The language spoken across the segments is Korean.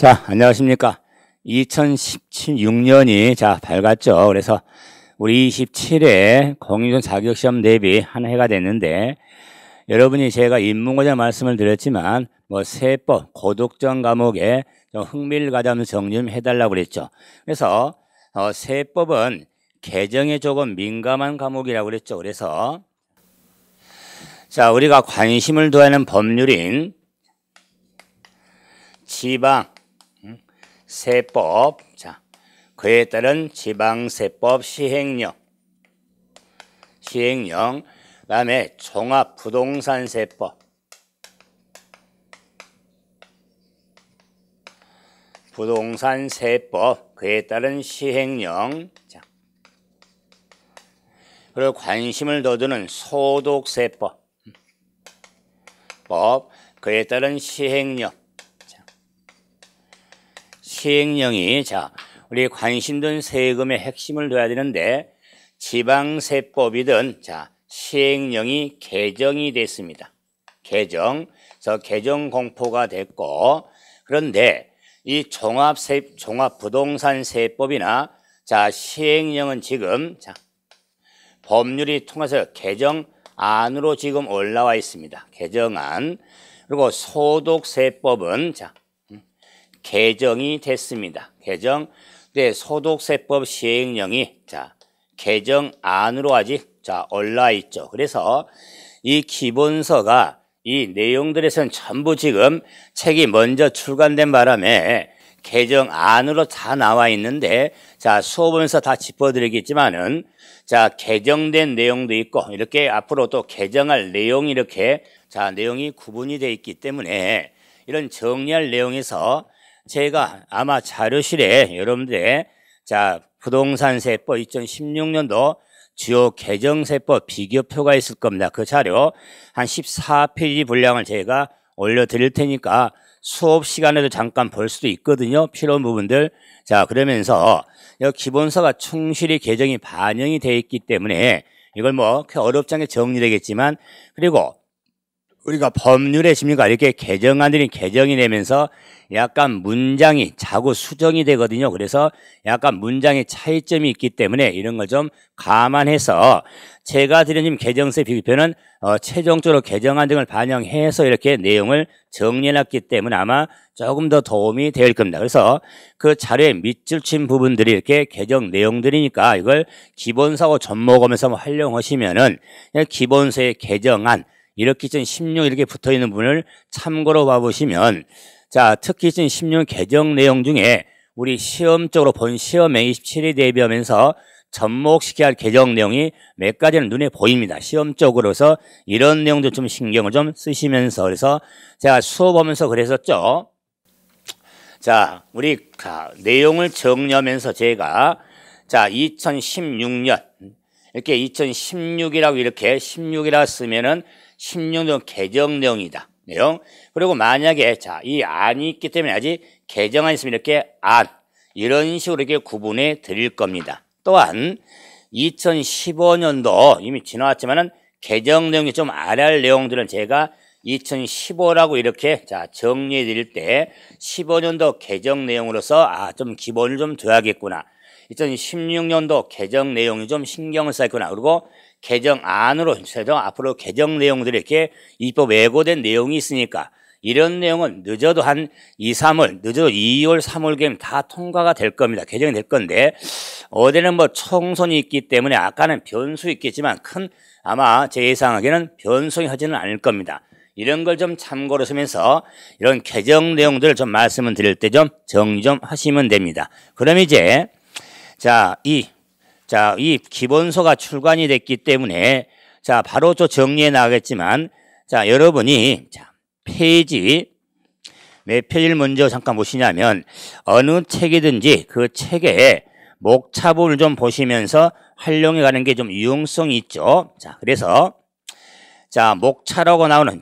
자, 안녕하십니까. 2016년이 밝았죠. 그래서 우리 27회 공인중개사 자격시험 대비 한 해가 됐는데, 여러분이 제가 인문고사 말씀을 드렸지만 세법, 고독점 과목에 좀 흥미를 가져면서 정리 좀 해달라고 그랬죠. 그래서 세법은 개정에 조금 민감한 과목이라고 그랬죠. 그래서 자, 우리가 관심을 둬야 하는 법률인 지방 세법, 자, 그에 따른 지방세법 시행령, 그다음에 종합부동산세법, 부동산세법, 그에 따른 시행령, 자, 그리고 관심을 더 두는 소득세법, 그에 따른 시행령. 시행령이 우리 관심 둔 세금의 핵심을 둬야 되는데, 지방세법이든 시행령이 개정이 됐습니다. 개정 공포가 됐고, 그런데 이 종합부동산세법이나 시행령은 지금 법률이 통해서 개정안으로 지금 올라와 있습니다. 개정안. 그리고 소득세법은 개정이 됐습니다. 네, 소득세법 시행령이 개정안으로 아직 올라와 있죠. 그래서 이 기본서가 이 내용들에서는 전부 지금 책이 먼저 출간된 바람에 개정안으로 다 나와 있는데, 수업하면서 다 짚어드리겠지만은 개정된 내용도 있고, 이렇게 앞으로 또 개정할 내용이 이렇게 내용이 구분이 되어 있기 때문에 이런 정리할 내용에서 제가 아마 자료실에 여러분들의 부동산세법 2016년도 주요 개정세법 비교표가 있을 겁니다. 그 자료 한 14페이지 분량을 제가 올려드릴 테니까 수업 시간에도 잠깐 볼 수도 있거든요. 필요한 부분들. 그러면서 기본서가 충실히 개정이 반영이 되어 있기 때문에 이걸 어렵지 않게 정리되겠지만, 그리고 우리가 법률에 집니까 이렇게 개정안들이 개정이 되면서 약간 문장이 자꾸 수정이 되거든요. 그래서 약간 문장의 차이점이 있기 때문에 이런 걸 좀 감안해서 제가 드린 개정세 비교표는 최종적으로 개정안 등을 반영해서 이렇게 내용을 정리해놨기 때문에 아마 조금 더 도움이 될 겁니다. 그래서 그 자료에 밑줄 친 부분들이 이렇게 개정 내용들이니까 이걸 기본사고 접목하면서 활용하시면은 기본서의 개정안 이렇게 16 이렇게 붙어 있는 부분을 참고로 봐보시면, 특히 16 개정 내용 중에 우리 시험적으로 본 시험에 27에 대비하면서 접목시켜야 할 개정 내용이 몇 가지는 눈에 보입니다. 시험적으로서 이런 내용도 좀 신경을 좀 쓰시면서, 그래서 제가 수업하면서 그랬었죠. 우리 내용을 정리하면서 제가 2016년 이렇게 2016이라고 이렇게 16이라 쓰면은 16년 개정 내용이다. 내용. 그리고 만약에 이 안이 있기 때문에 아직 개정안이 있으면 이렇게 안 이런 식으로 이렇게 구분해 드릴 겁니다. 또한 2015년도 이미 지나왔지만은 개정 내용이 좀 알아야 할 내용들은 제가 2015라고 이렇게 정리해 드릴 때 15년도 개정 내용으로서 좀 기본을 좀 둬야겠구나. 2016년도 개정 내용이 좀 신경을 써야겠구나. 그리고 개정안으로 앞으로 개정 내용들이 이렇게 입법 예고된 내용이 있으니까 이런 내용은 늦어도 한 2, 3월, 늦어도 2월, 3월경이면 다 통과가 될 겁니다. 개정이 될 건데, 어제는 총선이 있기 때문에 아까는 변수 있겠지만 아마 제 예상하기에는 변수이 하지는 않을 겁니다. 이런 걸 좀 참고로 쓰면서 이런 개정 내용들을 좀 말씀을 드릴 때 좀 정리 좀 하시면 됩니다. 그럼 이제 이 기본서가 출간이 됐기 때문에 바로 또 정리해 나가겠지만, 여러분이 페이지 몇 페이지를 먼저 잠깐 보시냐면 어느 책이든지 그 책의 목차본을 좀 보시면서 활용해 가는 게 좀 유용성이 있죠. 그래서 목차라고 나오는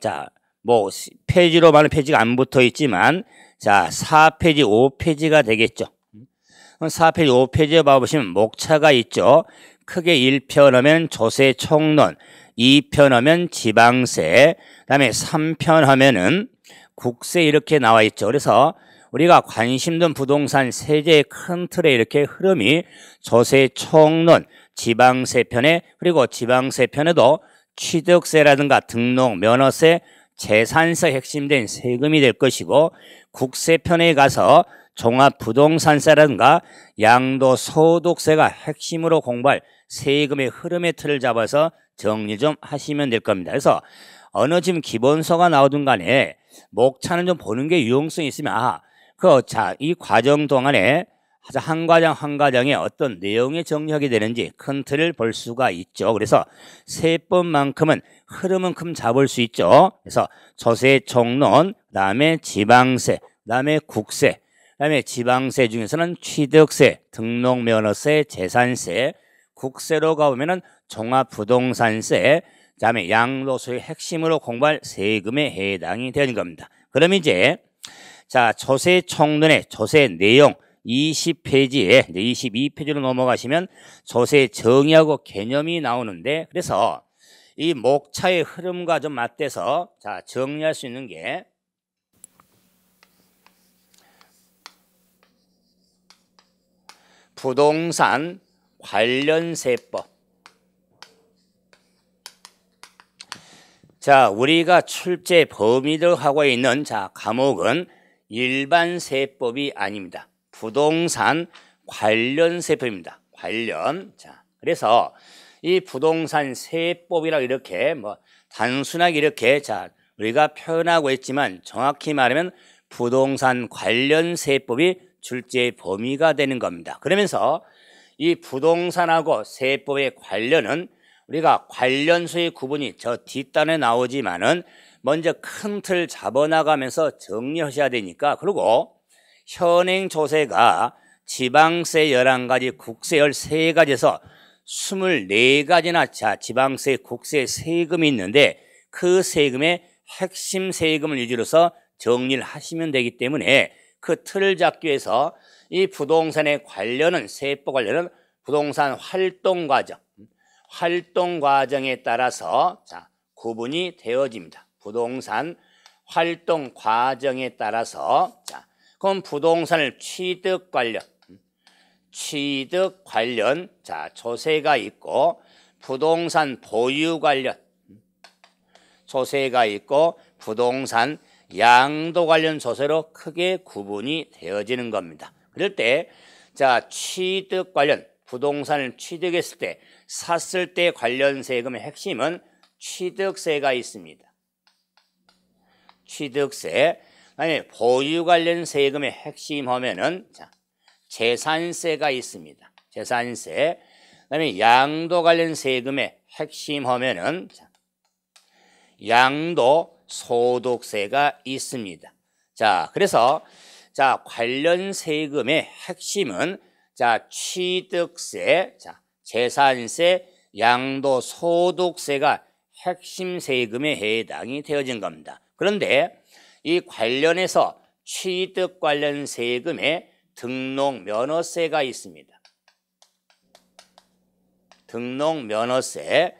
페이지로 말하는 페이지가 안 붙어 있지만 4페이지, 5페이지가 되겠죠. 4페이지, 5페이지에 봐보시면 목차가 있죠. 크게 1편 하면 조세 총론, 2편 하면 지방세, 그 다음에 3편 하면은 국세 이렇게 나와 있죠. 그래서 우리가 관심 둔 부동산 세제의 큰 틀에 이렇게 흐름이 조세 총론, 지방세 편에 그리고 지방세 편에도 취득세라든가 등록, 면허세, 재산세 핵심된 세금이 될 것이고 국세편에 가서 종합부동산세라든가 양도소득세가 핵심으로 공부할 세금의 흐름의 틀을 잡아서 정리 좀 하시면 될 겁니다. 그래서 어느 지금 기본서가 나오든 간에 목차는 좀 보는 게 유용성이 있으면 이 과정 동안에 한 과정 한 과정에 어떤 내용이 정리하게 되는지 큰 틀을 볼 수가 있죠. 그래서 세법만큼은 흐름만큼 잡을 수 있죠. 그래서 조세 총론, 그다음에 지방세, 그다음에 국세, 그다음에 지방세 중에서는 취득세, 등록면허세, 재산세, 국세로 가보면은 종합부동산세, 그다음에 양도소의 핵심으로 공부할 세금에 해당이 되는 겁니다. 그럼 이제 조세 총론의 조세 내용 20페이지에 22페이지로 넘어가시면 조세 정의하고 개념이 나오는데 그래서 이 목차의 흐름과 좀 맞대서 정리할 수 있는 게 부동산 관련세법. 우리가 출제 범위로 하고 있는 과목은 일반세법이 아닙니다. 부동산 관련세법입니다. 관련. 그래서 이 부동산 세법이라 이렇게 단순하게 이렇게 우리가 표현하고 있지만 정확히 말하면 부동산 관련세법이 출제 범위가 되는 겁니다. 그러면서 이 부동산하고 세법의 관련은 우리가 관련소의 구분이 저 뒷단에 나오지만은 먼저 큰 틀 잡아나가면서 정리하셔야 되니까 그리고 현행조세가 지방세 11가지, 국세 13가지에서 24가지나 지방세, 국세 세금이 있는데 그 세금의 핵심 세금을 위주로서 정리를 하시면 되기 때문에 그 틀을 잡기 위해서 이 부동산의 관련은 세법 관련은 부동산 활동 과정에 따라서 구분이 되어집니다. 부동산 활동 과정에 따라서 그럼 부동산을 취득 관련 조세가 있고 부동산 보유 관련 조세가 있고 부동산 양도 관련 조세로 크게 구분이 되어지는 겁니다. 그럴 때 취득 관련 부동산을 취득했을 때 샀을 때 관련 세금의 핵심은 취득세가 있습니다. 취득세. 아니 보유 관련 세금의 핵심 하면은 재산세가 있습니다. 재산세. 그다음에 양도 관련 세금의 핵심 하면은 양도소득세가 있습니다. 그래서 관련 세금의 핵심은 취득세, 재산세, 양도소득세가 핵심 세금에 해당이 되어진 겁니다. 그런데 이 관련해서 취득 관련 세금에 등록면허세가 있습니다. 등록면허세.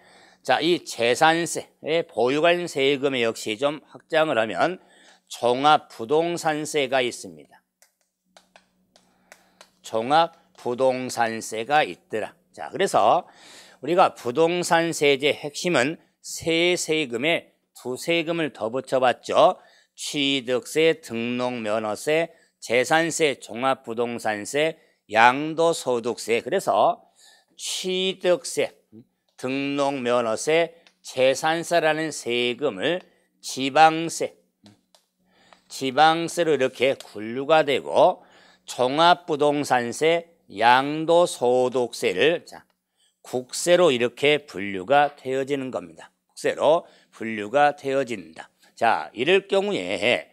이 재산세의 보유 관련 세금에 역시 좀 확장을 하면 종합부동산세가 있습니다. 종합부동산세가 있더라. 그래서 우리가 부동산 세제 핵심은 세 세금에 두 세금을 더 붙여봤죠. 취득세, 등록면허세, 재산세, 종합부동산세, 양도소득세. 그래서 취득세, 등록면허세, 재산세라는 세금을 지방세로 이렇게 분류가 되고 종합부동산세, 양도소득세를 국세로 이렇게 분류가 되어지는 겁니다. 국세로 분류가 되어진다. 이럴 경우에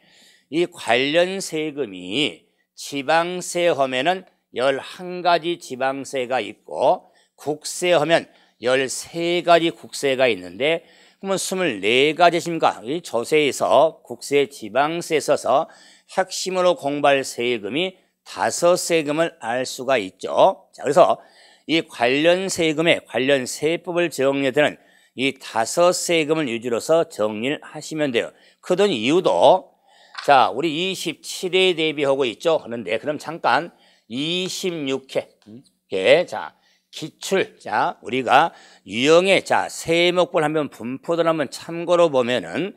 이 관련 세금이 지방세 하면은 11가지 지방세가 있고 국세 하면 13가지 국세가 있는데 그러면 24가지십니까? 이 조세에서 국세 지방세에 있어서 핵심으로 공부할 세금이 5세금을 알 수가 있죠. 그래서 이 관련 세금의 관련 세법을 정리해 드는 이 5세금을 위주로서 정리를 하시면 돼요. 그런 이유도 자, 우리 27회 대비하고 있죠. 하는데 그럼 잠깐 26회. 자, 기출. 자, 우리가 유형의 자, 세목별 한번 분포들 한번 참고로 보면은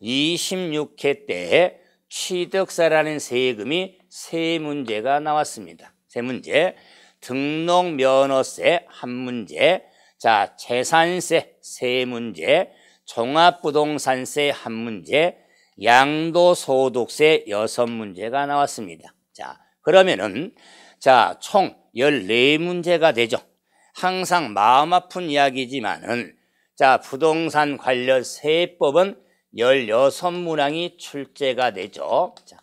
26회 때 취득세라는 세금이 세 문제가 나왔습니다. 세 문제. 등록면허세 한 문제. 자, 재산세 세 문제. 종합부동산세 한 문제. 양도소득세 6문제가 나왔습니다. 자, 그러면은 자, 총 14문제가 되죠. 항상 마음 아픈 이야기지만은 자, 부동산 관련 세법은 16문항이 출제가 되죠. 자,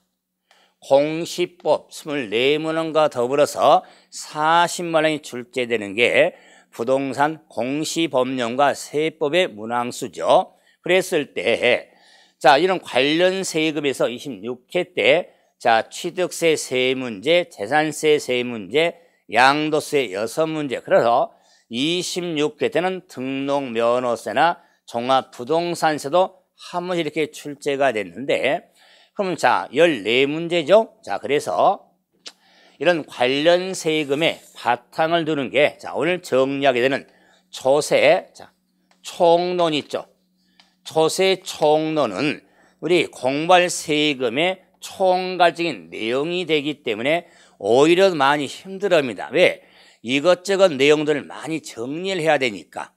공시법 24문항과 더불어서 40문항이 출제되는 게 부동산 공시법령과 세법의 문항수죠. 그랬을 때 자, 이런 관련 세금에서 26회 때 자, 취득세 3문제, 재산세 3문제, 양도세 6문제. 그래서 26회 때는 등록면허세나 종합부동산세도 한 문제 이렇게 출제가 됐는데, 그러면 자, 14문제죠? 자, 그래서 이런 관련 세금의 바탕을 두는 게 자, 오늘 정리하게 되는 조세, 자, 총론 있죠? 조세 총론은 우리 공부할 세금의 총괄적인 내용이 되기 때문에 오히려 많이 힘들어합니다. 왜? 이것저것 내용들을 많이 정리를 해야 되니까.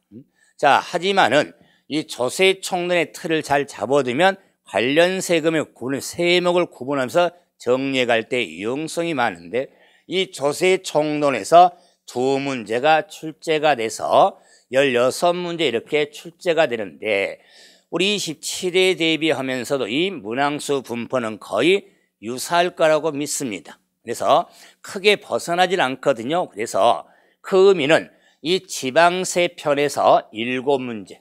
자, 하지만은 이 조세 총론의 틀을 잘 잡아두면 관련 세금의 세목을 구분하면서 정리해 갈 때 유용성이 많은데 이 조세 총론에서 2문제가 출제가 돼서 16문제 이렇게 출제가 되는데 우리 27회 대비하면서도 이 문항수 분포는 거의 유사할 거라고 믿습니다. 그래서 크게 벗어나질 않거든요. 그래서 그 의미는 이 지방세 편에서 7문제,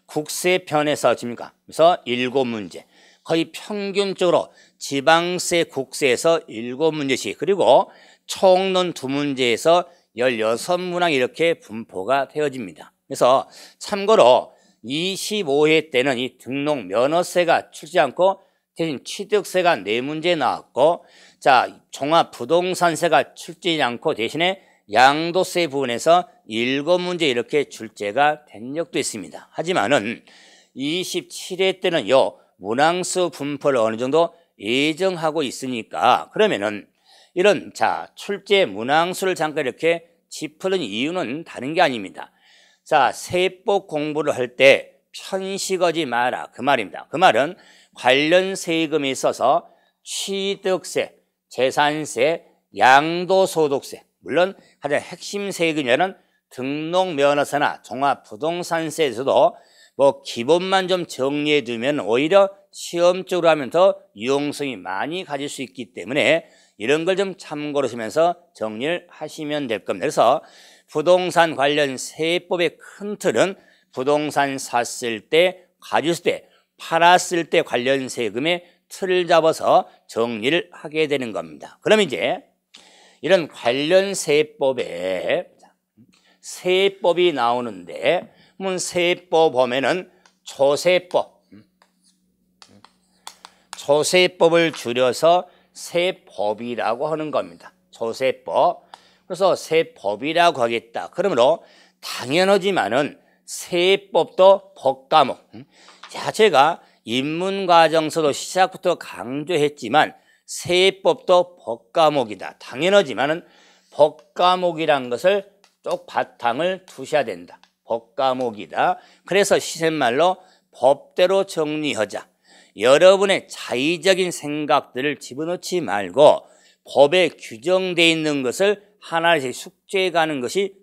국세 편에서 집니까? 그래서 7문제, 거의 평균적으로 지방세, 국세에서 7문제씩, 그리고 총론 2문제에서 16문항 이렇게 분포가 되어집니다. 그래서 참고로 25회 때는 이 등록 면허세가 출지 않고 대신 취득세가 4문제 나왔고, 자, 종합부동산세가 출제하지 않고 대신에 양도세 부분에서 7문제 이렇게 출제가 된 적도 있습니다. 하지만은 27회 때는 요 문항수 분포를 어느 정도 예정하고 있으니까 그러면은 이런 자, 출제 문항수를 잠깐 이렇게 짚는 이유는 다른 게 아닙니다. 자, 세법 공부를 할 때 편식하지 마라. 그 말입니다. 그 말은 관련 세금에 있어서 취득세, 재산세, 양도소득세, 물론 가장 핵심 세금이라는 등록면허세나 종합부동산세에서도 뭐 기본만 좀 정리해 두면 오히려 시험적으로 하면 더 유용성이 많이 가질 수 있기 때문에 이런 걸 좀 참고로 하시면서 정리를 하시면 될 겁니다. 그래서 부동산 관련 세법의 큰 틀은 부동산 샀을 때, 가졌을 때, 팔았을 때 관련 세금의 틀을 잡아서 정리를 하게 되는 겁니다. 그럼 이제 이런 관련 세법에 세법이 나오는데 세법 보면은 조세법, 조세법을 줄여서 세법이라고 하는 겁니다. 조세법. 그래서 세법이라고 하겠다. 그러므로 당연하지만은 세법도 법과목. 자, 제가 입문과정서도 시작부터 강조했지만 세법도 법과목이다. 당연하지만은 법과목이란 것을 쭉 바탕을 두셔야 된다. 법과목이다. 그래서 시샘말로 법대로 정리하자. 여러분의 자의적인 생각들을 집어넣지 말고 법에 규정되어 있는 것을 하나씩 숙제해가는 것이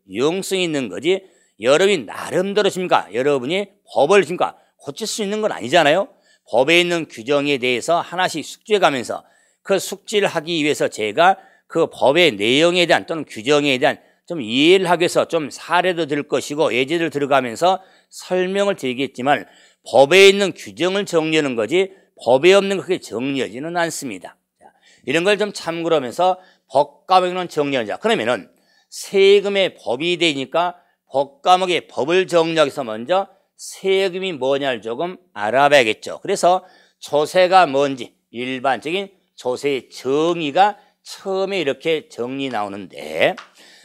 유용성이 있는 거지. 여러분이 나름대로 십니까? 여러분이 법을 십니까? 고칠 수 있는 건 아니잖아요. 법에 있는 규정에 대해서 하나씩 숙제해가면서 그 숙지를 하기 위해서 제가 그 법의 내용에 대한 또는 규정에 대한 좀 이해를 하기 위해서 좀 사례도 들 것이고 예제를 들어가면서 설명을 드리겠지만 법에 있는 규정을 정리하는 거지 법에 없는 거 그렇게 정리하지는 않습니다. 이런 걸 좀 참고로 하면서 법과목은 정리하자. 그러면은 세금의 법이 되니까 법과목의 법을 정리하기 위해서 먼저 세금이 뭐냐를 조금 알아봐야겠죠. 그래서 조세가 뭔지 일반적인 조세의 정의가 처음에 이렇게 정리 나오는데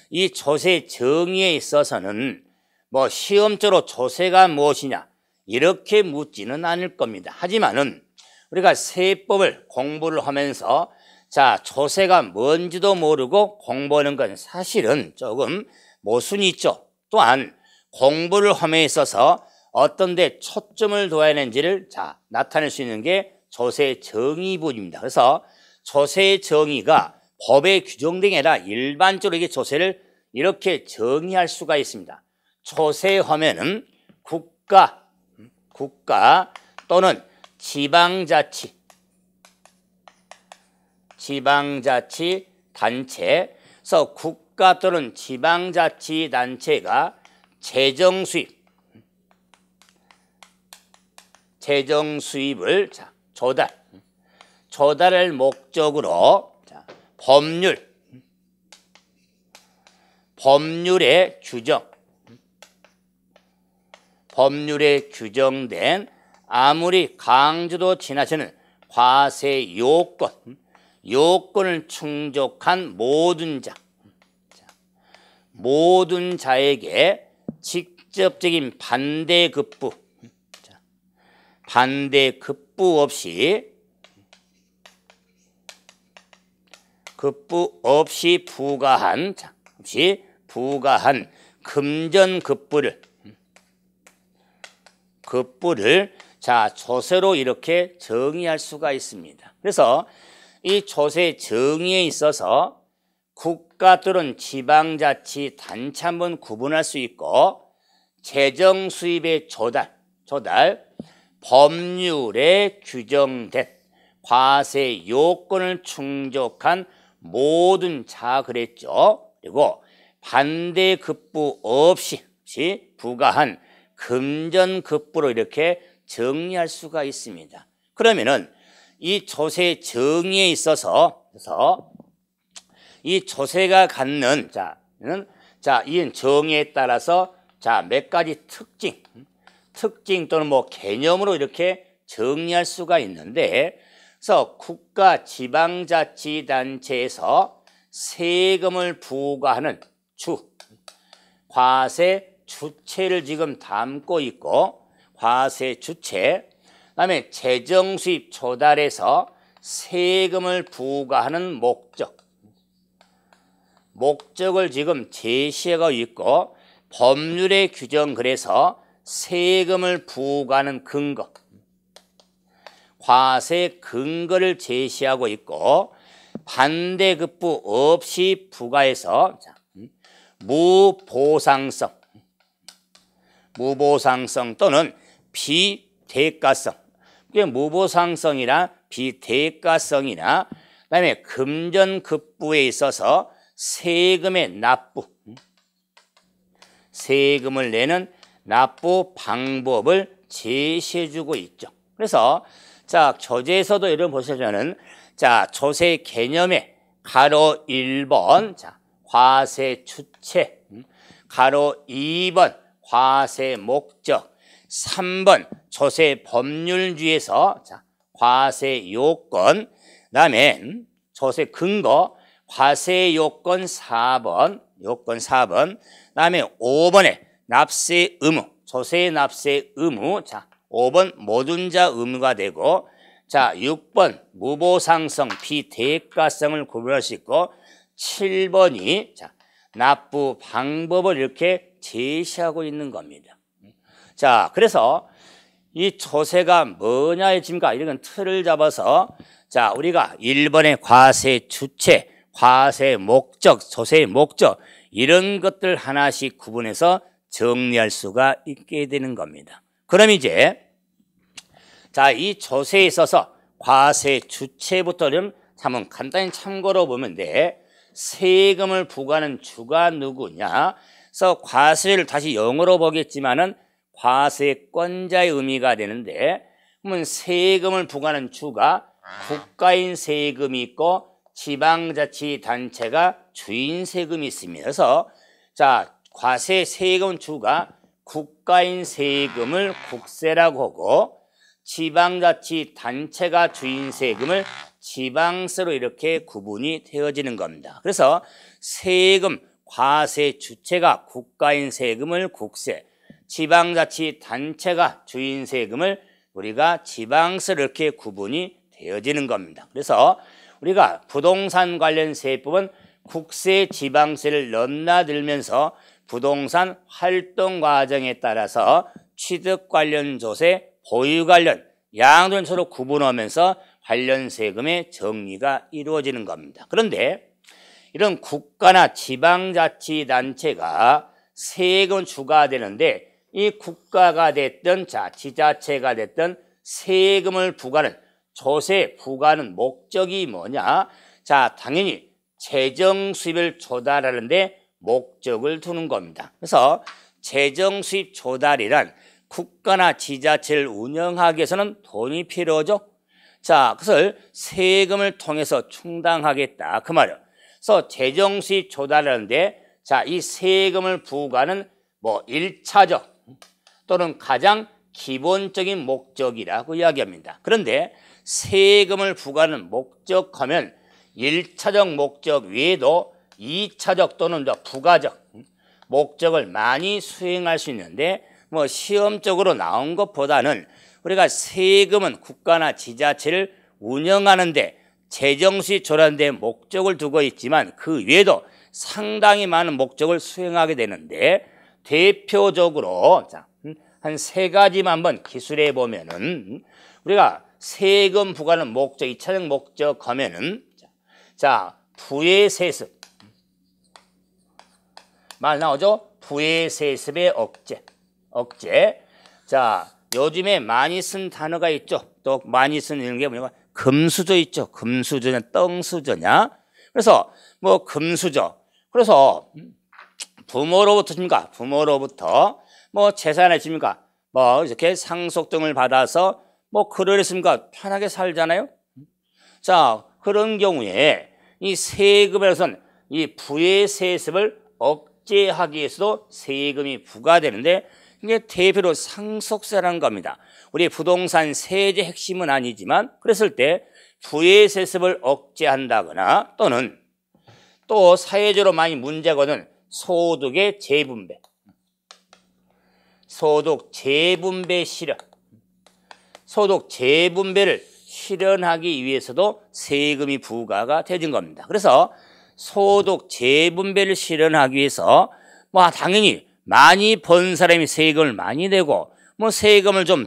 이 조세 정의에 있어서는 뭐 시험적으로 조세가 무엇이냐 이렇게 묻지는 않을 겁니다. 하지만은 우리가 세법을 공부를 하면서 자, 조세가 뭔지도 모르고 공부하는 건 사실은 조금 모순이 있죠. 또한 공부를 함에 있어서 어떤 데 초점을 둬야 하는지를 자, 나타낼 수 있는 게 조세 정의부입니다. 그래서 조세 정의가 법에 규정된 게 아니라 일반적으로 이게 조세를 이렇게 정의할 수가 있습니다. 조세하면은 국가 또는 지방자치 단체에서 국가 또는 지방자치단체가 재정수입을 자, 조달할 목적으로 자, 법률에 규정된 아무리 강조도 지나치는 과세 요건을 충족한 모든 자에게 직접적인 반대급부 없이 부과한 금전급부를 자, 조세로 이렇게 정의할 수가 있습니다. 그래서 이 조세 정의에 있어서 국가 또는 지방자치 단체 한번 구분할 수 있고 재정 수입의 조달 법률에 규정된 과세 요건을 충족한 모든 자 그랬죠. 그리고 반대급부 없이 부과한 금전급부로 이렇게 정리할 수가 있습니다. 그러면은 이 조세 정의에 있어서 이 조세가 갖는 이 정의에 따라서 몇 가지 특징 또는 뭐 개념으로 이렇게 정리할 수가 있는데 그래서 국가 지방자치단체에서 세금을 부과하는 과세 주체를 지금 담고 있고 과세 주체 그다음에 재정수입 조달에서 세금을 부과하는 목적을 지금 제시하고 있고 법률의 규정 그래서 세금을 부과하는 근거 과세 근거를 제시하고 있고 반대급부 없이 부과해서 무보상성 또는 비대가성 무보상성이나 비대가성이나 그다음에 금전급부에 있어서 세금의 세금을 내는 납부 방법을 제시해주고 있죠. 그래서 자 교재에서도 이런 보시면은 자 조세 개념에 가로 1번 자 과세 주체 가로 2번 과세 목적 3번 조세 법률주에서 자 과세 요건 그다음에 조세 근거 과세 요건 4번 그다음에 5번에 납세 의무 조세 납세 의무 자 5번 모든 자 의무가 되고 자 6번 무보상성 비대가성을 구분할 수 있고 7번이 자 납부 방법을 이렇게 제시하고 있는 겁니다. 자 그래서 이 조세가 뭐냐 해집니까? 이런 틀을 잡아서 자 우리가 1번의 과세 주체 과세 목적 조세의 목적 이런 것들 하나씩 구분해서 정리할 수가 있게 되는 겁니다. 그럼 이제 자, 이 조세에 있어서 과세 주체부터는 한번 간단히 참고로 보면 돼. 세금을 부과하는 주가 누구냐? 그래서 과세를 다시 영어로 보겠지만은 과세권자의 의미가 되는데 그러면 세금을 부과하는 주가 국가인 세금이 있고 지방자치단체가 주인 세금이 있습니다. 그래서 자 과세 세금 주가 국가인 세금을 국세라고 하고 지방자치단체가 주인 세금을 지방세로 이렇게 구분이 되어지는 겁니다. 그래서 세금, 과세 주체가 국가인 세금을 국세, 지방자치단체가 주인 세금을 우리가 지방세로 이렇게 구분이 되어지는 겁니다. 그래서 우리가 부동산 관련 세법은 국세, 지방세를 넘나들면서 부동산 활동 과정에 따라서 취득 관련 조세, 보유 관련 양도는 서로 구분하면서 관련 세금의 정리가 이루어지는 겁니다. 그런데 이런 국가나 지방자치단체가 세금을 부과되는데 이 국가가 됐든 지자체가 됐든 세금을 부과하는 조세 부과하는 목적이 뭐냐? 당연히 재정 수입을 조달하는 데 목적을 두는 겁니다. 그래서 재정 수입 조달이란 국가나 지자체를 운영하기 위해서는 돈이 필요하죠. 그것을 세금을 통해서 충당하겠다 그 말이에요. 그래서 재정 수입 조달하는데 이 세금을 부과하는 1차적 또는 가장 기본적인 목적이라고 이야기합니다. 그런데 세금을 부과하는 목적하면 1차적 목적 외에도 2차적 또는 부가적 목적을 많이 수행할 수 있는데 시험적으로 나온 것보다는 우리가 세금은 국가나 지자체를 운영하는데 재정수입 조달하는 데 목적을 두고 있지만 그 외에도 상당히 많은 목적을 수행하게 되는데 대표적으로 한 3가지만 한번 기술해 보면은 우리가 세금 부과하는 목적, 2차적 목적 하면은 부의 세습 말 나오죠? 부의 세습의 억제. 요즘에 많이 쓴 단어가 있죠. 또 많이 쓰는 게 뭐냐면 금수저 있죠. 금수저냐 떵수저냐. 그래서 금수저. 그래서 부모로부터 재산을 줍니까? 이렇게 상속 등을 받아서 그를 했습니까? 편하게 살잖아요. 그런 경우에 이 세금에서는 이 부의 세습을 억제하기 위해서도 세금이 부과되는데 이게 대표로 상속세라는 겁니다. 우리 부동산 세제 핵심은 아니지만 그랬을 때 부의 세습을 억제한다거나 또는 또 사회적으로 많이 문제거든 소득의 재분배. 소득 재분배 실현. 소득 재분배를 실현하기 위해서도 세금이 부과가 되는 겁니다. 그래서 소득 재분배를 실현하기 위해서 당연히 많이 번 사람이 세금을 많이 내고 세금을 좀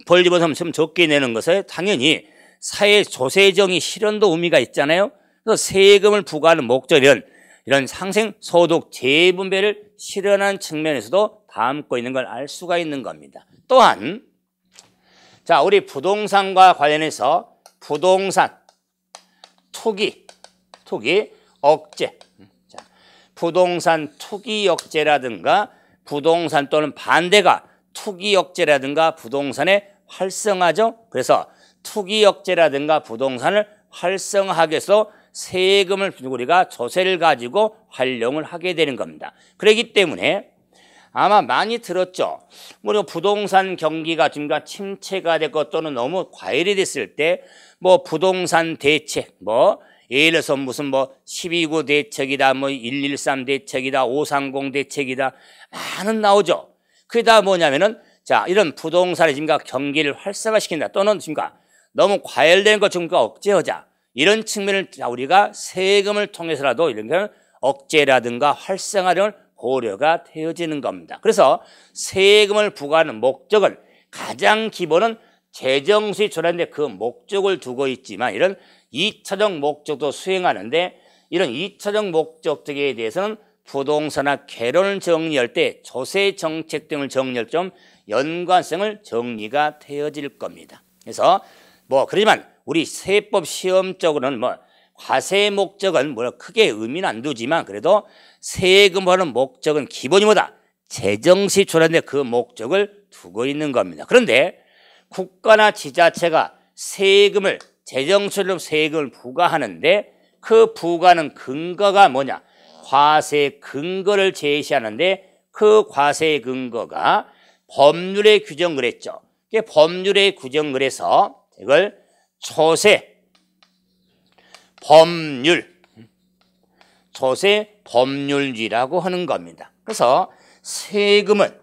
벌집어서 좀 적게 내는 것에 당연히 사회 조세정의 실현도 의미가 있잖아요. 그래서 세금을 부과하는 목적은 이런 상생 소득 재분배를 실현하는 측면에서도 담고 있는 걸 알 수가 있는 겁니다. 또한 우리 부동산과 관련해서 부동산 투기 억제. 부동산 투기 억제라든가 부동산 또는 반대가 투기 억제라든가 부동산의 활성화죠. 그래서 투기 억제라든가 부동산을 활성화하기 위해서 세금을 우리가 조세를 가지고 활용을 하게 되는 겁니다. 그렇기 때문에 아마 많이 들었죠. 부동산 경기가 지금 침체가 됐고 또는 너무 과열이 됐을 때 부동산 대책 예를 들어서 무슨 12구 대책이다, 113 대책이다, 530 대책이다, 많은 나오죠. 그게 다 뭐냐면은, 이런 부동산의 지금 경기를 활성화시킨다, 또는 지금 너무 과열된 것 좀 억제하자. 이런 측면을 우리가 세금을 통해서라도 이런 걸 억제라든가 활성화 등을 고려가 되어지는 겁니다. 그래서 세금을 부과하는 목적은 가장 기본은 재정 수입 조달인데 그 목적을 두고 있지만 이런 2차적 목적도 수행하는데 이런 2차적 목적에 대해서는 부동산이나 개론을 정리할 때 조세 정책 등을 정리할 좀 연관성을 정리가 되어질 겁니다. 그래서 그렇지만 우리 세법 시험적으로는 과세 목적은 크게 의미는 안 두지만 그래도 세금 하는 목적은 기본이 재정 수입 조달인데 그 목적을 두고 있는 겁니다. 그런데 국가나 지자체가 세금을 재정수입로 세금을 부과하는데 그 부과는 근거가 뭐냐? 과세 근거를 제시하는데 그 과세 근거가 법률에 규정을 했죠. 이게 법률에 규정을 해서 이걸 조세 법률주의라고 하는 겁니다. 그래서 세금은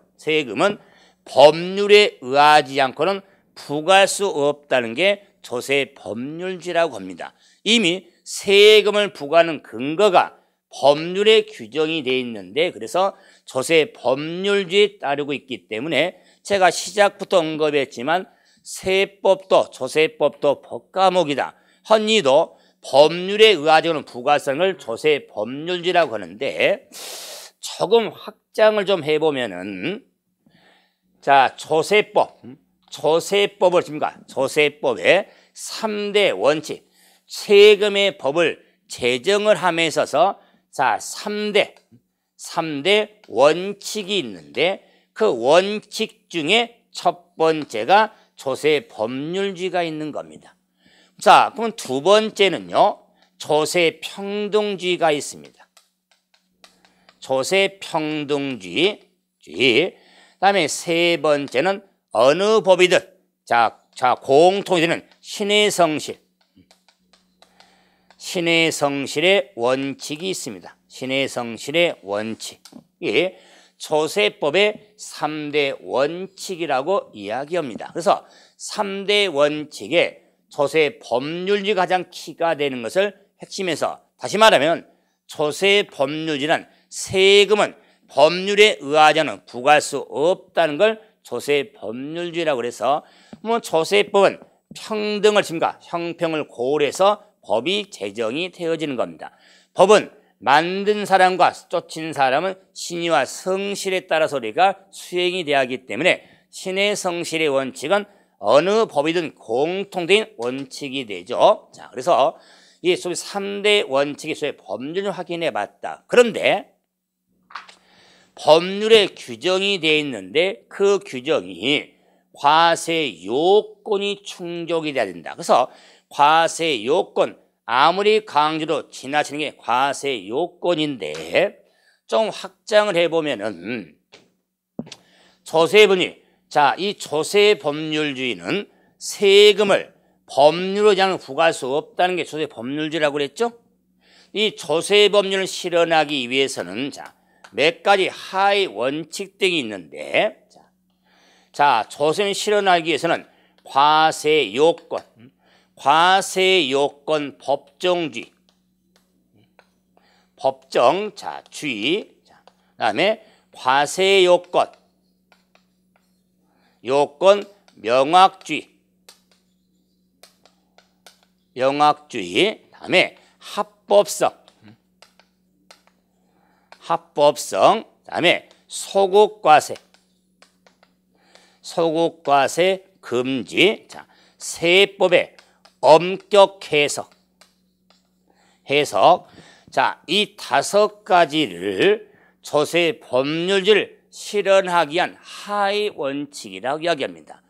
법률에 의하지 않고는 부과할 수 없다는 게 조세 법률주의라고 합니다. 이미 세금을 부과하는 근거가 법률에 규정이 되어 있는데, 그래서 조세 법률주의에 따르고 있기 때문에 제가 시작부터 언급했지만 세법도 조세법도 법과목이다. 헌의도 법률에 의하지는 부과성을 조세 법률주의라고 하는데, 조금 확장을 좀 해보면은, 자, 조세법을 씁니까? 조세법의 3대 원칙, 세금의 법을 제정을 함에 있어서 자, 3대 원칙이 있는데, 그 원칙 중에 첫 번째가 조세 법률주의가 있는 겁니다. 자, 그럼 두 번째는요, 조세 평등주의가 있습니다. 조세 평등주의. 그다음에 세 번째는 어느 법이든 자 공통이 되는 신의 성실의 원칙이 있습니다. 신의 성실의 원칙이 조세법의 3대 원칙이라고 이야기합니다. 그래서 3대 원칙에 조세 법률주의가 가장 키가 되는 것을 핵심에서, 다시 말하면 조세 법률주의란 세금은 법률에 의하지 않으면 부과할 수 없다는 걸 조세 법률주의라고 그래서, 뭐 조세법은 평등을 칩니까? 형평을 고려해서 법이 제정이 되어지는 겁니다. 법은 만든 사람과 쫓은 사람은 신의와 성실에 따라서 우리가 수행이 돼야 하기 때문에 신의 성실의 원칙은 어느 법이든 공통된 원칙이 되죠. 자, 그래서 이 소위 3대 원칙의 소위 법률을 확인해 봤다. 그런데 법률에 규정이 되어 있는데 그 규정이 과세 요건이 충족이 돼야 된다. 그래서 과세 요건, 아무리 강조로 지나치는 게 과세 요건인데, 좀 확장을 해보면은 조세법률, 자, 이 조세 법률주의는 세금을 법률로 그냥 부과할 수 없다는 게 조세 법률주의라고 그랬죠. 이 조세 법률을 실현하기 위해서는 자, 몇 가지 하위 원칙 등이 있는데, 자, 조세를 실현하기 위해서는 과세 요건 법정주의, 주의, 그다음에 과세 요건 명확주의, 그다음에 합법성, 그다음에 소극과세 금지. 자, 세법의 엄격 해석. 자, 이 5가지를 조세 법률주의를 실현하기 위한 하위 원칙이라고 이야기합니다.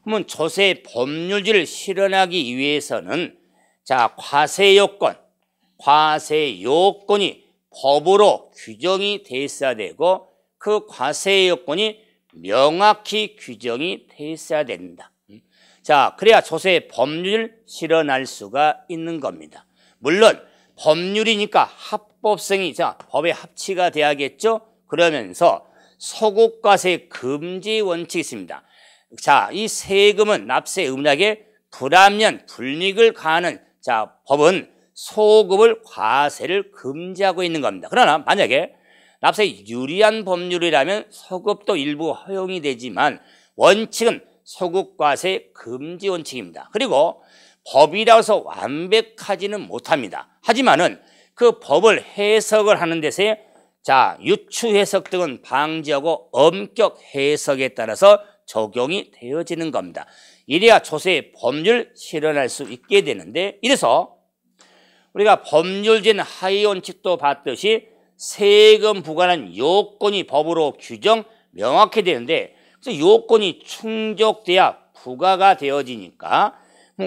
그러면 조세 법률주의를 실현하기 위해서는 자, 과세 요건이 법으로 규정이 돼 있어야 되고, 그 과세 요건이 명확히 규정이 돼 있어야 된다. 자, 그래야 조세 법률을 실현할 수가 있는 겁니다. 물론 법률이니까 합법성이, 자, 법에 합치가 돼야겠죠. 그러면서 소극과세 금지 원칙이 있습니다. 자, 이 세금은 납세 의무자에게 불합리한 불이익을 가하는 자, 법은 소급을 과세를 금지하고 있는 겁니다. 그러나 만약에 납세에 유리한 법률이라면 소급도 일부 허용이 되지만 원칙은 소급과세 금지 원칙입니다. 그리고 법이라고 해서 완벽하지는 못합니다. 하지만은 그 법을 해석을 하는 데서 자, 유추 해석 등은 방지하고 엄격 해석에 따라서 적용이 되어지는 겁니다. 이래야 조세 법률 실현할 수 있게 되는데, 이래서 우리가 법률제는 하위 원칙도 봤듯이 세금 부과는 요건이 법으로 규정 명확히 되는데, 그래서 요건이 충족돼야 부과가 되어지니까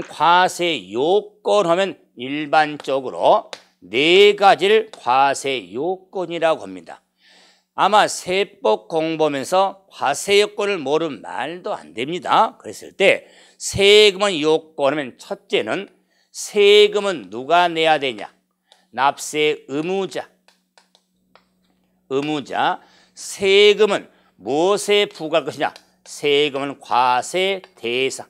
과세 요건 하면 일반적으로 4가지를 과세 요건이라고 합니다. 아마 세법 공부하면서 과세 요건을 모르면 말도 안 됩니다. 그랬을 때 세금은 요건하면 첫째는 세금은 누가 내야 되냐? 납세 의무자. 세금은 무엇에 부과할 것이냐? 세금은 과세 대상.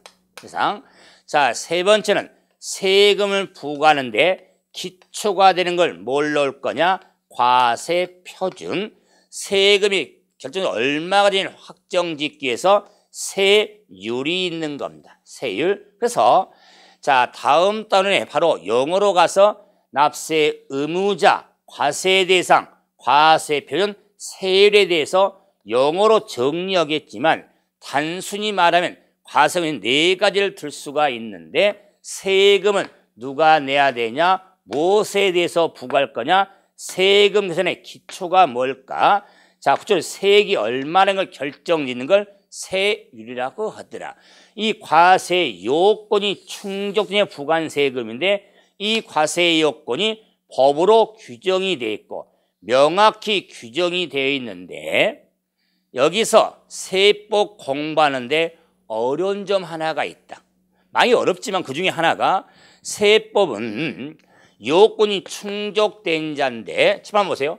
자, 세 번째는 세금을 부과하는데 기초가 되는 걸 뭘 넣을 거냐? 과세 표준. 세금이 결정적으로 얼마가 되는 확정짓기에서 세율이 있는 겁니다. 세율. 그래서 자, 다음 단원에 바로 영어로 가서 납세 의무자, 과세 대상, 과세 표준, 세율에 대해서 영어로 정리하겠지만 단순히 말하면 과세금이 네 가지를 들 수가 있는데 세금은 누가 내야 되냐? 무엇에 대해서 부과할 거냐? 세금 계산의 기초가 뭘까? 자, 구체적으로 세액이 얼마라는 걸 결정짓는 걸 세율이라고 하더라. 이 과세 요건이 충족되냐 부과한 세금인데 이 과세 요건이 법으로 규정이 되어 있고 명확히 규정이 되어 있는데 여기서 세법 공부하는데 어려운 점 하나가 있다. 많이 어렵지만 그 중에 하나가 세법은 요건이 충족된 자인데 참 한번 보세요.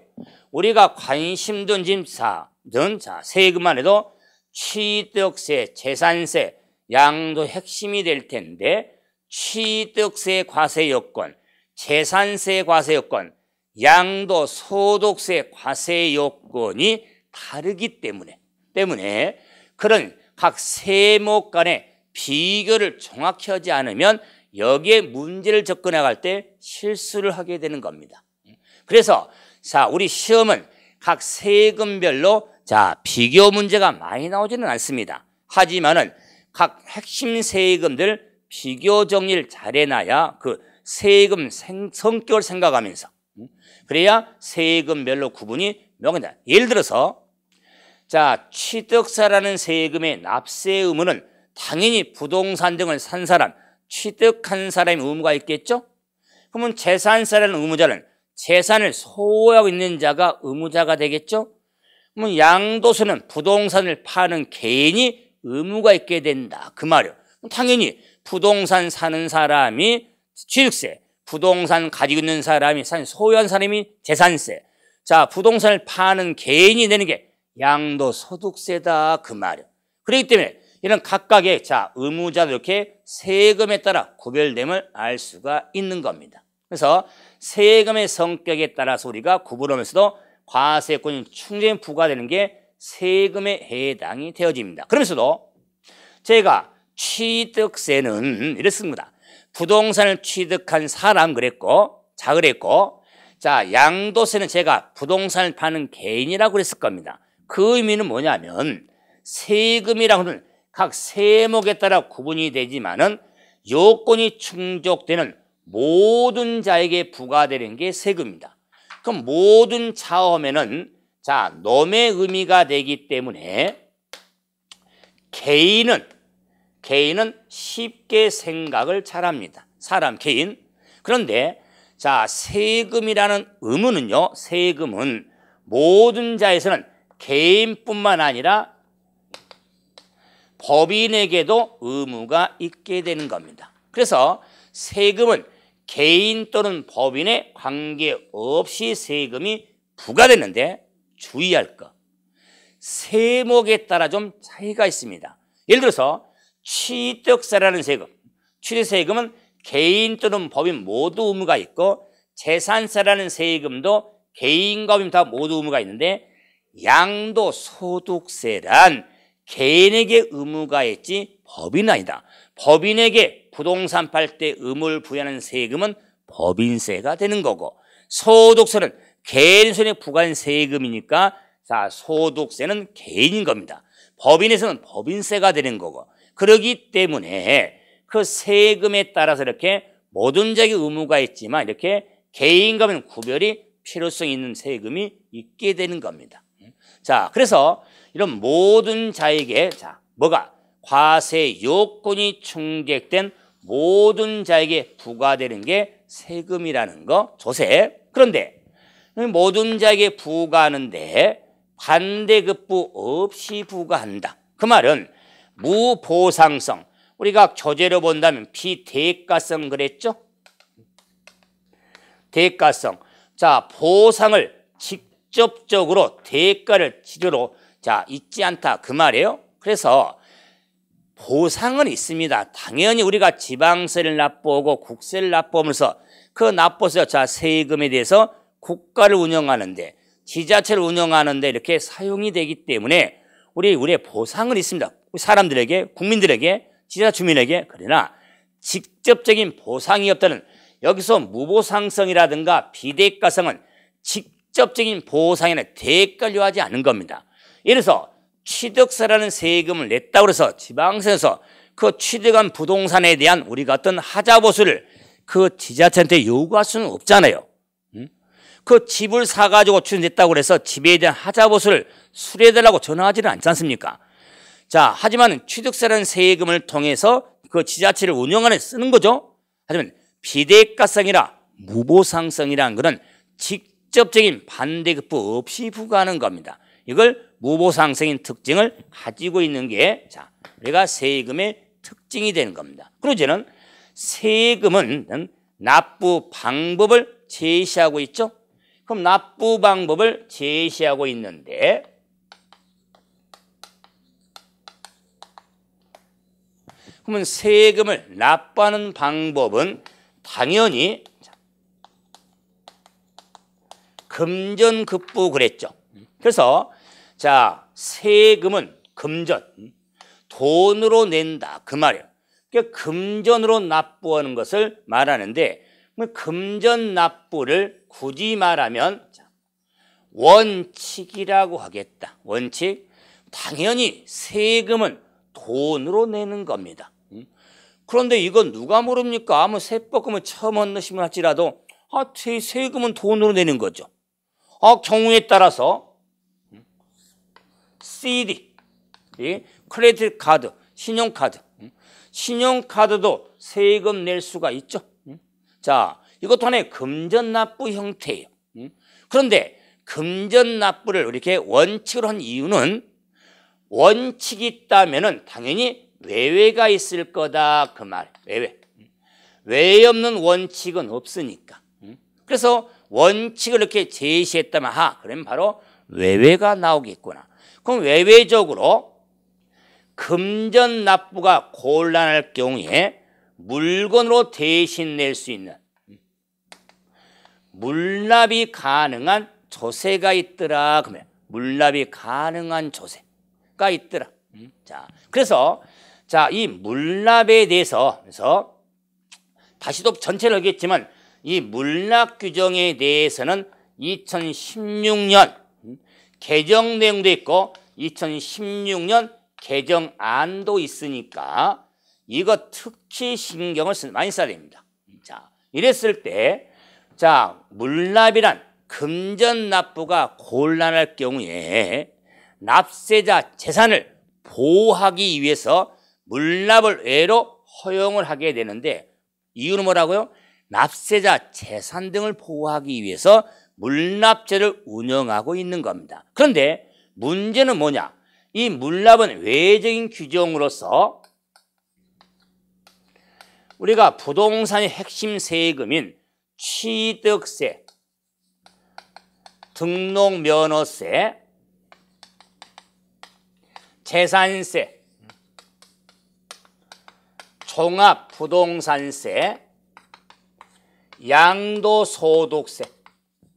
우리가 관심 둔 짐사든 자 세금만 해도 취득세, 재산세, 양도 핵심이 될 텐데 취득세 과세 요건, 재산세 과세 요건, 양도 소득세 과세 요건이 다르기 때문에 그런 각 세목 간의 비교를 정확히 하지 않으면 여기에 문제를 접근해갈 때 실수를 하게 되는 겁니다. 그래서 자, 우리 시험은 각 세금별로 자, 비교 문제가 많이 나오지는 않습니다. 하지만은 각 핵심 세금들 비교 정리를 잘 해놔야 그 세금 성격을 생각하면서 그래야 세금별로 구분이 명확하다. 예를 들어서 자, 취득세라는 세금의 납세 의무는 당연히 부동산 등을 산 사람, 취득한 사람의 의무가 있겠죠? 그러면 재산세라는 의무자는 재산을 소유하고 있는 자가 의무자가 되겠죠? 그러면 양도세는 부동산을 파는 개인이 의무가 있게 된다. 그 말이요. 당연히 부동산 사는 사람이 취득세, 부동산 가지고 있는 사람이 소유한 사람이 재산세. 자, 부동산을 파는 개인이 내는 게 양도소득세다. 그 말이요. 그렇기 때문에 이런 각각의 자 의무자도 이렇게 세금에 따라 구별됨을 알 수가 있는 겁니다. 그래서 세금의 성격에 따라서 우리가 구분하면서도 과세권이 충분히 부과되는 게 세금에 해당이 되어집니다. 그러면서도 제가 취득세는 이랬습니다. 부동산을 취득한 사람 그랬고 자 양도세는 제가 부동산을 파는 개인이라고 그랬을 겁니다. 그 의미는 뭐냐면 세금이라고 하는 각 세목에 따라 구분이 되지만은 요건이 충족되는 모든 자에게 부과되는 게 세금입니다. 그럼 모든 자하면은 자 nom의 의미가 되기 때문에 개인은 쉽게 생각을 잘합니다. 사람 개인. 그런데 자 세금이라는 의무는요. 세금은 모든 자에서는 개인뿐만 아니라 법인에게도 의무가 있게 되는 겁니다. 그래서 세금은 개인 또는 법인에 관계없이 세금이 부과되는데 주의할 것. 세목에 따라 좀 차이가 있습니다. 예를 들어서 취득세라는 세금. 취득세금은 개인 또는 법인 모두 의무가 있고 재산세라는 세금도 개인과 법인 다 모두 의무가 있는데 양도소득세란 개인에게 의무가 있지 법인은 아니다. 법인에게 부동산 팔 때 의무를 부여하는 세금은 법인세가 되는 거고 소득세는 개인 손에 부과한 세금이니까 자 소득세는 개인인 겁니다. 법인에서는 법인세가 되는 거고 그렇기 때문에 그 세금에 따라서 이렇게 모든 자에게 의무가 있지만 이렇게 개인과 법인 구별이 필요성이 있는 세금이 있게 되는 겁니다. 자 그래서 이런 모든 자에게 자 뭐가 과세 요건이 충족된 모든 자에게 부과되는 게 세금이라는 거 조세. 그런데 모든 자에게 부과하는데 반대급부 없이 부과한다. 그 말은 무보상성, 우리가 교재로 본다면 비대가성 그랬죠? 대가성. 자, 보상을 직접적으로 대가를 치료로 잊지 않다 그 말이에요. 그래서 보상은 있습니다. 당연히 우리가 지방세를 납부하고 국세를 납부하면서 그 납부세, 세금에 대해서 국가를 운영하는데, 지자체를 운영하는데 이렇게 사용이 되기 때문에 우리의 보상은 있습니다. 사람들에게, 국민들에게, 지자 주민에게. 그러나 직접적인 보상이 없다는, 여기서 무보상성이라든가 비대가성은 직접적인 보상이나 대가를 요하지 않은 겁니다. 예를 들어서 취득세라는 세금을 냈다고 해서 지방세에서 그 취득한 부동산에 대한 우리가 어떤 하자보수를 그 지자체한테 요구할 수는 없잖아요. 그 집을 사가지고 취득했다고 해서 집에 대한 하자보수를 수리해달라고 전화하지는 않지 않습니까? 자, 하지만 취득세라는 세금을 통해서 그 지자체를 운영하는 데 쓰는 거죠. 하지만 비대가성이라 무보상성이라는 것은 직접적인 반대급부 없이 부과하는 겁니다. 이걸 무보상성인 특징을 가지고 있는 게 우리가 세금의 특징이 되는 겁니다. 그리고 이제는 세금은 납부 방법을 제시하고 있죠. 그럼 납부 방법을 제시하고 있는데, 그러면 세금을 납부하는 방법은 당연히 금전급부 그랬죠. 그래서 세금은 금전, 돈으로 낸다 그 말이에요. 그러니까 금전으로 납부하는 것을 말하는데, 금전 납부를 굳이 말하면 원칙이라고 하겠다. 원칙. 당연히 세금은 돈으로 내는 겁니다. 그런데 이건 누가 모릅니까? 세법금을 처음 얻으시면 할지라도 세금은 돈으로 내는 거죠. 경우에 따라서 CD, 크레딧 카드, 신용카드, 신용카드도 세금 낼 수가 있죠. 이것도 하나의 금전 납부 형태예요. 그런데 금전 납부를 이렇게 원칙으로 한 이유는, 원칙이 있다면은 당연히 외외가 있을 거다 그 말. 외외 없는 원칙은 없으니까. 그래서 원칙을 이렇게 제시했다면 그러면 바로 외외가 나오겠구나. 그럼 외외적으로 금전 납부가 곤란할 경우에 물건으로 대신 낼 수 있는 물납이 가능한 조세가 있더라. 그러면 물납이 가능한 조세가 있더라. 그래서 이 물납에 대해서, 그래서 다시 또 전체를 하겠지만 이 물납 규정에 대해서는 2016년 개정 내용도 있고 2016년 개정안도 있으니까 이거 특히 신경을 많이 써야 됩니다. 이랬을 때 물납이란 금전 납부가 곤란할 경우에 납세자 재산을 보호하기 위해서 물납을 외로 허용을 하게 되는데, 이유는 뭐라고요? 납세자 재산 등을 보호하기 위해서 물납제를 운영하고 있는 겁니다. 그런데 문제는 뭐냐? 이 물납은 외적인 규정으로서 우리가 부동산의 핵심 세금인 취득세, 등록면허세, 재산세, 종합부동산세, 양도소득세,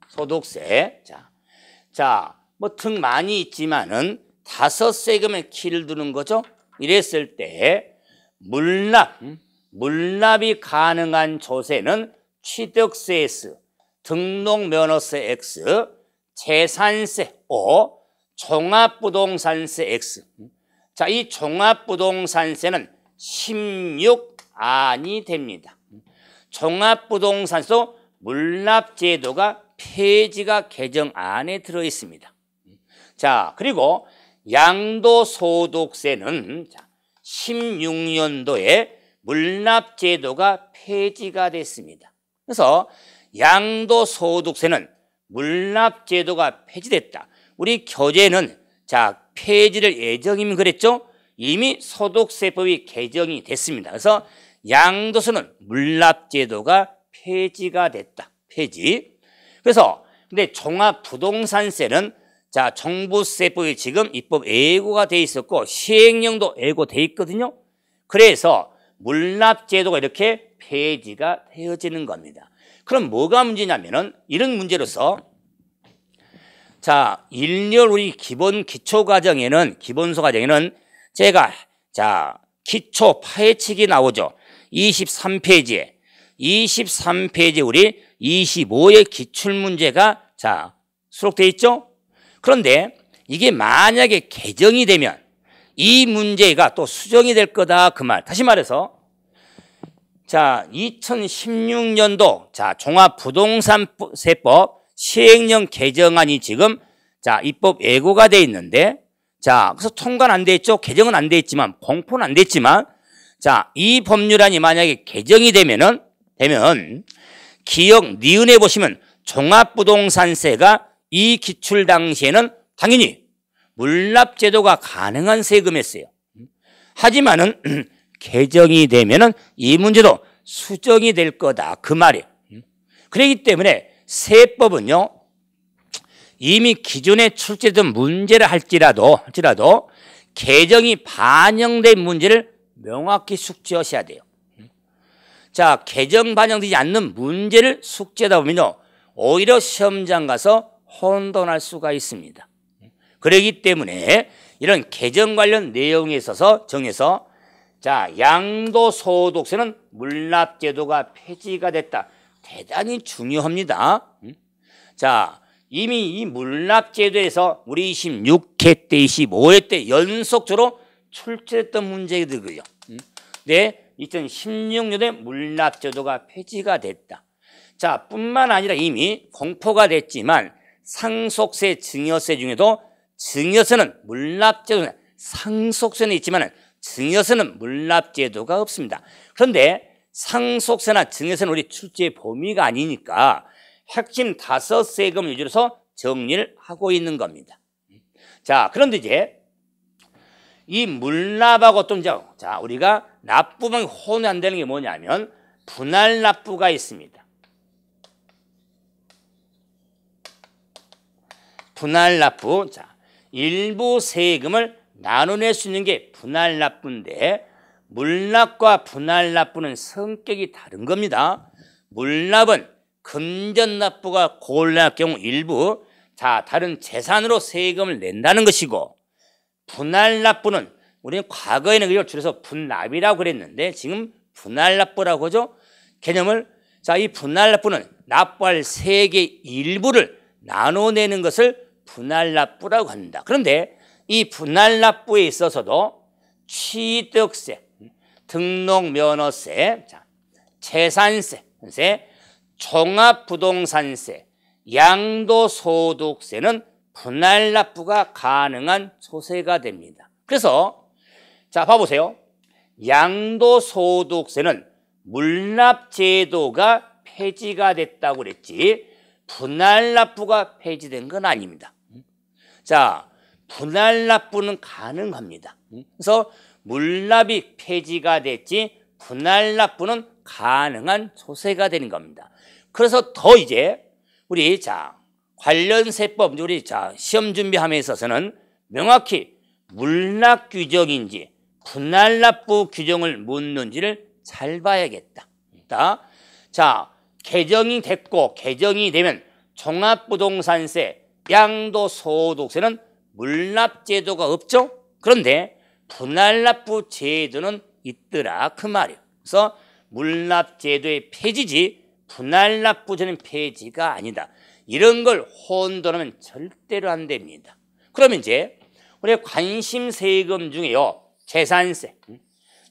소득세, 등 많이 있지만은 5세금에 키를 두는 거죠. 이랬을 때 물납이 가능한 조세는 취득세 S, 등록면허세 X, 재산세 O, 종합부동산세 X. 이 종합부동산세는 16안이 됩니다. 종합부동산세도 물납제도가 폐지가 개정안에 들어 있습니다. 그리고 양도소득세는 16년도에 물납제도가 폐지가 됐습니다. 그래서 양도소득세는 물납제도가 폐지됐다. 우리 교재는 자, 폐지를 예정이면 그랬죠? 이미 소득세법이 개정이 됐습니다. 그래서 양도세는 물납제도가 폐지가 됐다. 폐지. 그래서 근데 종합부동산세는 자, 종부세법이 지금 입법 예고가 돼 있었고 시행령도 예고돼 있거든요. 그래서 물납제도가 이렇게 폐지가 되어지는 겁니다. 그럼 뭐가 문제냐면은 이런 문제로서 자, 1년 우리 기초과정에는 기본소 과정에는 제가 자, 기초 파헤치기 나오죠. 23페이지에 우리 25의 기출문제가 자, 수록되어 있죠. 그런데 이게 만약에 개정이 되면 이 문제가 또 수정이 될 거다 그 말. 다시 말해서 자, 2016년도 자, 종합부동산세법 시행령 개정안이 지금 자, 입법 예고가 돼 있는데 자, 그래서 통과는 안 돼 있죠. 개정은 안 돼 있지만 공포는 안 됐지만 자, 이 법률안이 만약에 개정이 되면 기억 니은에 보시면 종합부동산세가 이 기출 당시에는 당연히 물납제도가 가능한 세금이었어요. 하지만은 개정이 되면은 이 문제도 수정이 될 거다 그 말이에요. 그렇기 때문에 세법은요 이미 기존에 출제된 문제를 할지라도 개정이 반영된 문제를 명확히 숙지하셔야 돼요. 자, 개정 반영되지 않는 문제를 숙지하다 보면요 오히려 시험장 가서 혼돈할 수가 있습니다. 그렇기 때문에 이런 개정 관련 내용에 있어서 정해서 자, 양도소득세는 물납제도가 폐지가 됐다. 대단히 중요합니다. 자, 이미 이 물납제도에서 우리 26회 때 25회 때 연속적으로 출제했던 문제들이고요. 네, 2016년에 물납제도가 폐지가 됐다. 자, 뿐만 아니라 이미 공포가 됐지만 상속세, 증여세 중에도 증여세는 물납제도, 상속세는 있지만 증여세는 물납제도가 없습니다. 그런데 상속세나 증여세는 우리 출제 범위가 아니니까 핵심 5세금 위주로 정리를 하고 있는 겁니다. 자, 그런데 이제 이 물납하고 또 이제 자, 우리가 납부만 혼이 안 되는 게 뭐냐면 분할 납부가 있습니다. 분할 납부. 자, 일부 세금을 나눠낼 수 있는 게 분할 납부인데 물납과 분할 납부는 성격이 다른 겁니다. 물납은 금전 납부가 곤란할 경우 일부 자, 다른 재산으로 세금을 낸다는 것이고 분할 납부는 우리는 과거에는 이걸 줄여서 분납이라고 그랬는데 지금 분할 납부라고 하죠. 개념을 자, 이 분할 납부는 납부할 세액의 일부를 나눠내는 것을 분할 납부라고 합니다. 그런데 이 분할 납부에 있어서도 취득세, 등록면허세, 자, 재산세, 종합부동산세, 양도소득세는 분할 납부가 가능한 소세가 됩니다. 그래서 자, 봐보세요. 양도소득세는 물납제도가 폐지가 됐다고 그랬지 분할 납부가 폐지된 건 아닙니다. 자, 분할 납부는 가능합니다. 그래서 물납이 폐지가 됐지 분할 납부는 가능한 소세가 되는 겁니다. 그래서 더 이제 우리 자, 관련 세법 우리 자, 시험 준비함에 있어서는 명확히 물납 규정인지 분할 납부 규정을 묻는지를 잘 봐야겠다. 자, 개정이 됐고 개정이 되면 종합부동산세, 양도소득세는 물납제도가 없죠. 그런데 분할납부 제도는 있더라 그 말이에요. 그래서 물납제도의 폐지지 분할납부제는 폐지가 아니다. 이런 걸 혼돈하면 절대로 안 됩니다. 그러면 이제 우리 관심 세금 중에요 재산세,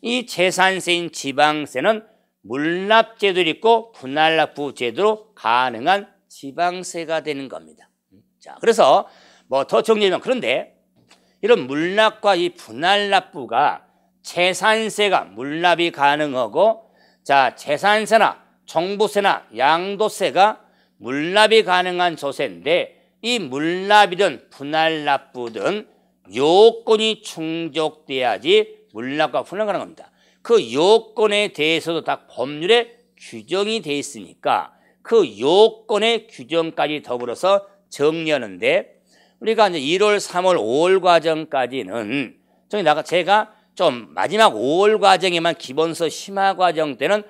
이 재산세인 지방세는 물납제도 있고 분할납부 제도로 가능한 지방세가 되는 겁니다. 자, 그래서 뭐 더 정리하면 그런데 이런 물납과 이 분할납부가 재산세가 물납이 가능하고 자, 재산세나 종부세나 양도세가 물납이 가능한 조세인데 이 물납이든 분할납부든 요건이 충족돼야지 물납과 분할을 하는 겁니다. 그 요건에 대해서도 다 법률에 규정이 돼 있으니까 그 요건의 규정까지 더불어서 정리하는데 우리가 이제 1월, 3월, 5월 과정까지는 제가 좀 마지막 5월 과정에만 기본서 심화 과정 때는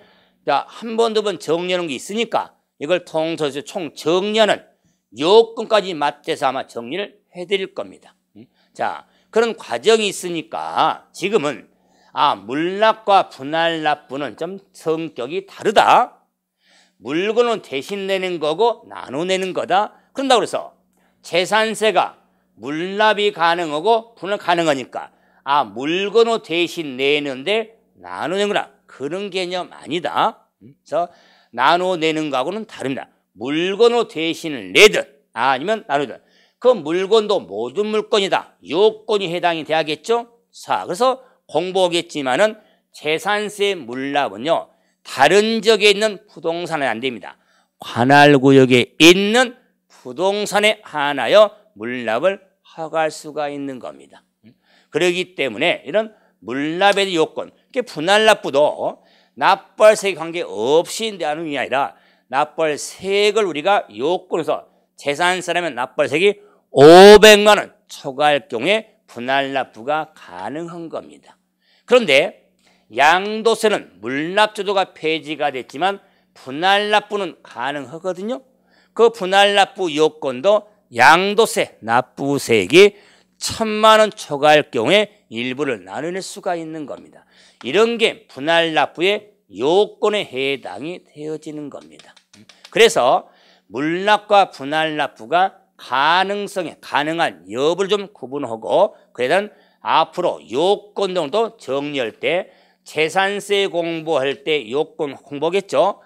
한 번, 두 번 정리하는 게 있으니까 이걸 통해서 총 정리하는 요건까지 맞춰서 아마 정리를 해드릴 겁니다. 자, 그런 과정이 있으니까 지금은 물납과 분할납부는 좀 성격이 다르다. 물건은 대신 내는 거고 나눠내는 거다. 그런다고 그래서 재산세가 물납이 가능하고 분할 가능하니까 물건을 대신 내는데 나눠내는 거라 그런 개념 아니다. 그래서 나눠내는 거하고는 다릅니다. 물건을 대신을 내든 아니면 나누든 그 물건도 모든 물건이다. 요건이 해당이 돼야겠죠. 자, 그래서 공부하겠지만은 재산세 물납은요 다른 지역에 있는 부동산은 안 됩니다. 관할구역에 있는 부동산에 한하여 물납을 허가할 수가 있는 겁니다. 그렇기 때문에 이런 물납의 요건, 분할납부도 납부할세액 관계없이 내는 게 아니라 납부할세액을 우리가 요건에서 재산세라면 납부할세액이 500만 원 초과할 경우에 분할납부가 가능한 겁니다. 그런데 양도세는 물납제도가 폐지가 됐지만 분할납부는 가능하거든요. 그 분할납부 요건도 양도세 납부세액이 1000만 원 초과할 경우에 일부를 나눠낼 수가 있는 겁니다. 이런 게 분할납부의 요건에 해당이 되어지는 겁니다. 그래서 물납과 분할납부가 가능한 여부를 좀 구분하고 그에 대한 앞으로 요건 등도 정리할 때 재산세 공부할 때 요건 공부하겠죠.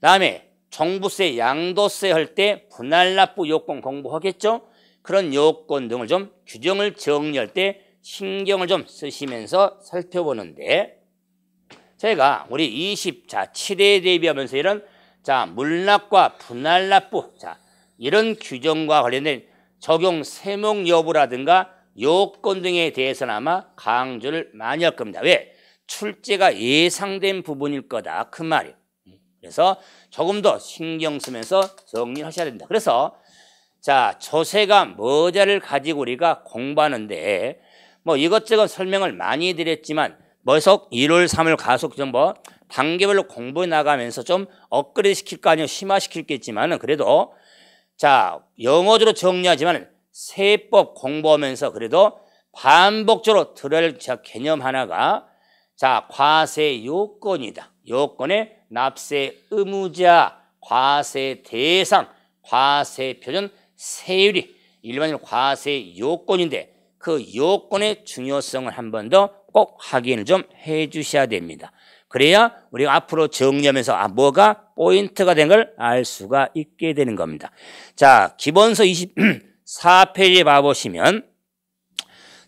다음에 종부세, 양도세 할 때 분할납부 요건 공부하겠죠. 그런 요건 등을 좀 규정을 정리할 때 신경을 좀 쓰시면서 살펴보는데 제가 우리 27회 대비하면서 이런 물납과 분할납부 이런 규정과 관련된 적용 세목 여부라든가 요건 등에 대해서는 아마 강조를 많이 할 겁니다. 왜? 출제가 예상된 부분일 거다. 그 말이에요. 그래서 조금 더 신경 쓰면서 정리하셔야 된다. 그래서 조세가 뭐자를 가지고 우리가 공부하는데 이것저것 설명을 많이 드렸지만 계속 1월, 3월 가속 정보 단계별로 공부해 나가면서 좀 업그레이드 시킬 거 아니에요. 심화시킬겠지만은 그래도 영어적으로 정리하지만 세법 공부하면서 그래도 반복적으로 들어야 할 개념 하나가 과세 요건이다. 요건의 납세 의무자, 과세 대상, 과세 표준, 세율이 일반적으로 과세 요건인데 그 요건의 중요성을 한 번 더 꼭 확인을 좀 해 주셔야 됩니다. 그래야 우리가 앞으로 정리하면서 뭐가 포인트가 된 걸 알 수가 있게 되는 겁니다. 기본서 24페이지에 봐보시면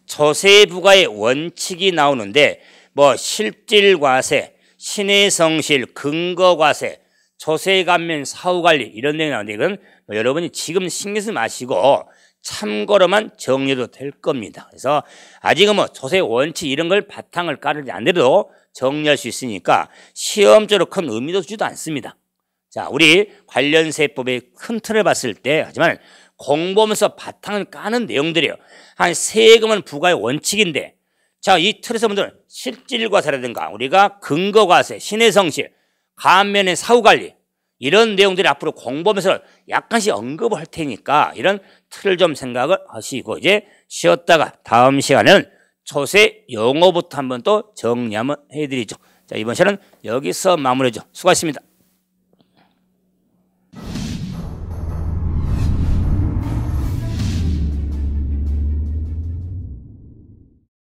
조세 부과의 원칙이 나오는데 실질과세, 신해성실, 근거과세, 조세감면, 사후관리 이런 내용이 나오는데 이건 여러분이 지금 신경 쓰지 마시고 참고로만 정리해도 될 겁니다. 그래서 아직은 조세 원칙 이런 걸 바탕을 깔지 않더라도 정리할 수 있으니까 시험적으로 큰 의미도 주지도 않습니다. 우리 관련 세법의 큰 틀을 봤을 때 하지만 공부하면서 바탕을 까는 내용들이에요. 세금은 부과의 원칙인데 이 틀에서 분들 실질과세라든가 우리가 근거과세, 신해성실, 감면의 사후관리 이런 내용들이 앞으로 공부하면서 약간씩 언급을 할 테니까 이런 틀을 좀 생각을 하시고 이제 쉬었다가 다음 시간에는 조세 용어부터 한번 또 정리 한번 해드리죠. 이번 시간은 여기서 마무리하죠. 수고하셨습니다.